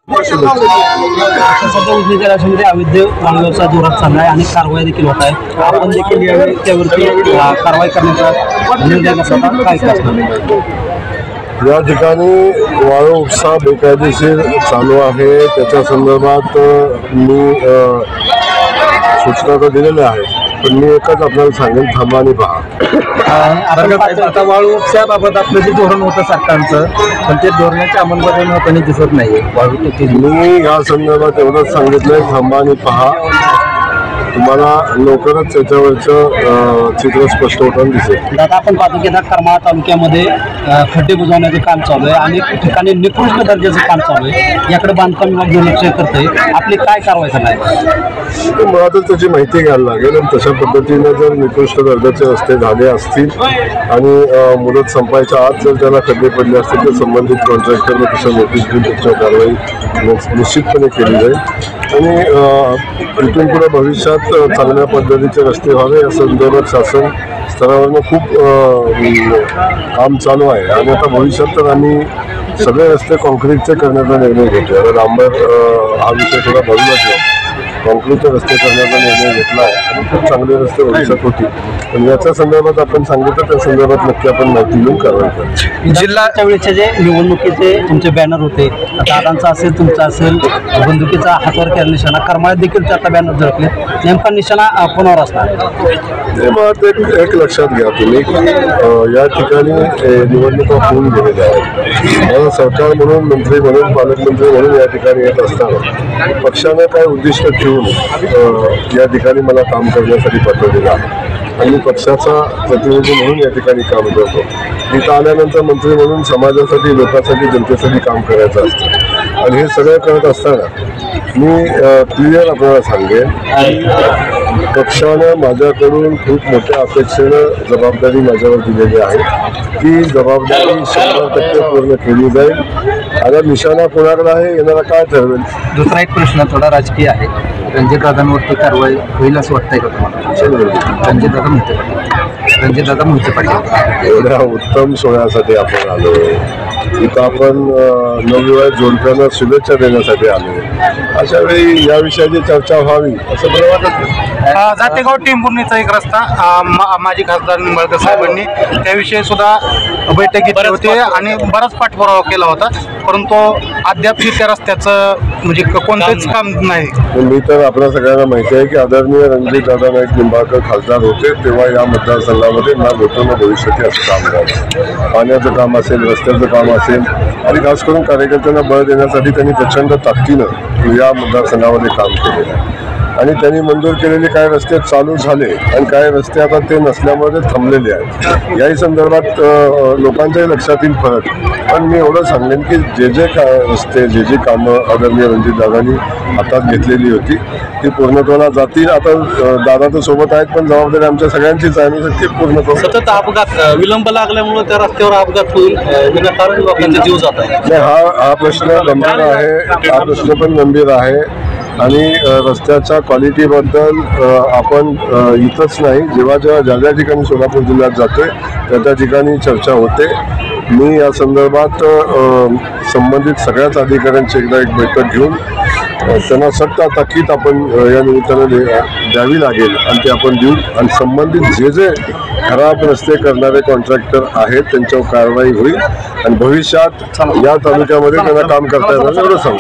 सध्या उजनी जलाशयामध्ये अवैध वाळू व्यवसाय जोरात चालला आहे आणि कारवाई देखील होत आहे। आपण देखील यावेळी त्यावरती कारवाई करण्याचा निर्णय घेतला काय असणार? या ठिकाणी वाळू उपसा बेकायदेशीर चालू आहे, त्याच्या संदर्भात मी सूचना तर दिलेल्या आहेत, पण मी एकच आपल्याला सांगेन, थांबा आणि पहा। आता वाळू उपशाबाबत आपलं जे धोरण होतं सरकारचं, पण ते धोरणाची अंमलबजावणी होताना दिसत नाही। मी या संदर्भात एवढंच सांगितलंय, थांबा आणि पहा, तुम्हाला लवकरच त्याच्यावरचं चित्र स्पष्ट होताना दिसेल। आता आपण पाहतो की आता करमाळा तालुक्यामध्ये खड्डे बुजवण्याचे काम चालू आहे, अनेक ठिकाणी निकृष्ट दर्जाचं काम चालू आहे, याकडे बांधकाम विभाग दुर्लक्ष करतंय। आपली काय कारवाई करणार आहे? मुळातच त्याची माहिती घ्यायला लागेल आणि तशा पद्धतीने जर निकृष्ट दर्जाचे रस्ते झाले असतील आणि मुदत संपायच्या आत जर त्याला खड्डे पडले असतील तर संबंधित कॉन्ट्रॅक्टरने तसं नोटीस देऊन त्याच्यावर कारवाई निश्चितपणे केली जाईल आणि इथून पुढे भविष्यात चांगल्या पद्धतीचे रस्ते व्हावे या संदर्भात शासन स्तरावरनं खूप काम चालू आहे आणि आता भविष्यात तर आम्ही सगळे रस्ते कॉन्क्रीटचे करण्याचा निर्णय घेतोय। आता डांबर हा विषय थोडा बाजूला ठेवून कॉन्क्रीटचे रस्ते करण्याचा निर्णय घेतला आहे आणि खूप चांगले रस्ते भविष्यात होतील, पण याच्या संदर्भात आपण सांगितलं त्या संदर्भात नक्की आपण माहिती घेऊन कारवाई करू। जिल्ह्याच्या वेळेचे जे निवडणुकीचे तुमचे बॅनर होते, दादांचा असेल तुमचा असेल, बंदुकीचा हातवर केलेला निशाणा, करमाळ्यात देखील आता बॅनर झळकले, नेमका निशाणा कोणावर असणार? एक लक्षात घ्या तुम्ही की या ठिकाणी निवडणुका होऊन गेलेल्या आहेत। सरकार म्हणून, मंत्री म्हणून, पालकमंत्री म्हणून या ठिकाणी येत असताना पक्षानं काय उद्दिष्ट ठेवून या ठिकाणी मला काम करण्यासाठी पाठवलेलं आहे आणि पक्षाचा प्रतिनिधी म्हणून या ठिकाणी काम करतो। इथं आल्यानंतर मंत्री म्हणून समाजासाठी, लोकांसाठी, जनतेसाठी काम करायचं असतं आणि हे सगळं करत असताना मी क्लिअर आपल्याला सांगेन की पक्षानं माझ्याकडून खूप मोठ्या अपेक्षेनं जबाबदारी माझ्यावर दिलेली आहे, ती जबाबदारी 100% पूर्ण केली जाईल। आता निशाणा कोणाकडे आहे येणारा काय ठरवेल। दुसरा एक प्रश्न थोडा राजकीय आहे, रणजितदादांवरती कारवाई होईल असं वाटतंय का तुम्हाला? रणजितदादा मोहिते पाटील एवढ्या उत्तम सोहळ्यासाठी आपण आलो, इथं आपण नवविवाहित जोडप्यांना शुभेच्छा देण्यासाठी आलो, अशा वेळी या विषयाची चर्चा व्हावी असं मला वाटत नाही। जातेगाव टेंभुर्णीचा एक रस्ता माजी खासदार निंबाळकर साहेबांनी त्याविषयी सुद्धा बैठक घेतली होती आणि बराच पाठपुरावा केला होता, परंतु अद्याप त्या रस्त्याचं म्हणजे कोणतंच काम नाही। मी तर आपल्या सगळ्यांना माहिती आहे की आदरणीय रणजितदादा नाईक निंबाळकर खासदार होते तेव्हा या मतदारसंघामध्ये ना भूतो ना भविष्यात असं काम झालं। पाण्याचं काम असेल, रस्त्याचं काम असेल आणि खास करून कार्यकर्त्यांना बळ देण्यासाठी त्यांनी प्रचंड ताकदीनं या मतदारसंघामध्ये काम केलेलं आहे आणि त्यांनी मंजूर केलेले काही रस्ते चालू झाले आणि काही रस्ते आता ते नसल्यामुळे थांबलेले आहेत। याही संदर्भात लोकांच्याही लक्षात येईल फरक, पण मी एवढं सांगेन की जे रस्ते, जे कामं आदरणीय रणजितदादांनी हातात घेतलेली होती ती पूर्णत्वाला जातील। आता दादा तर सोबत आहेत, पण जबाबदारी आमच्या सगळ्यांचीच आहे आणि ती पूर्ण करू। सतत अपघात, विलंब लागल्यामुळे त्या रस्त्यावर अपघात होईल, विनाकारण लोकांचे जीव जात आहे। हा प्रश्न गंभीर आहे, हा प्रश्न पण गंभीर आहे आणि रस्त्याच्या क्वालिटीबद्दल आपण इथंच नाही, जेव्हा ज्या ठिकाणी सोलापूर जिल्ह्यात जातोय त्या ठिकाणी चर्चा होते। मी या संदर्भात संबंधित सगळ्याच अधिकाऱ्यांची एकदा एक बैठक घेऊन त्यांना सक्त ताकीद आपण या निमित्तानं द्यावी लागेल आणि ते आपण देऊ आणि संबंधित जे खराब रस्ते करणारे कॉन्ट्रॅक्टर आहेत त्यांच्यावर कारवाई होईल आणि भविष्यात या तालुक्यामध्ये त्यांना काम करता येणार एवढं सांगू।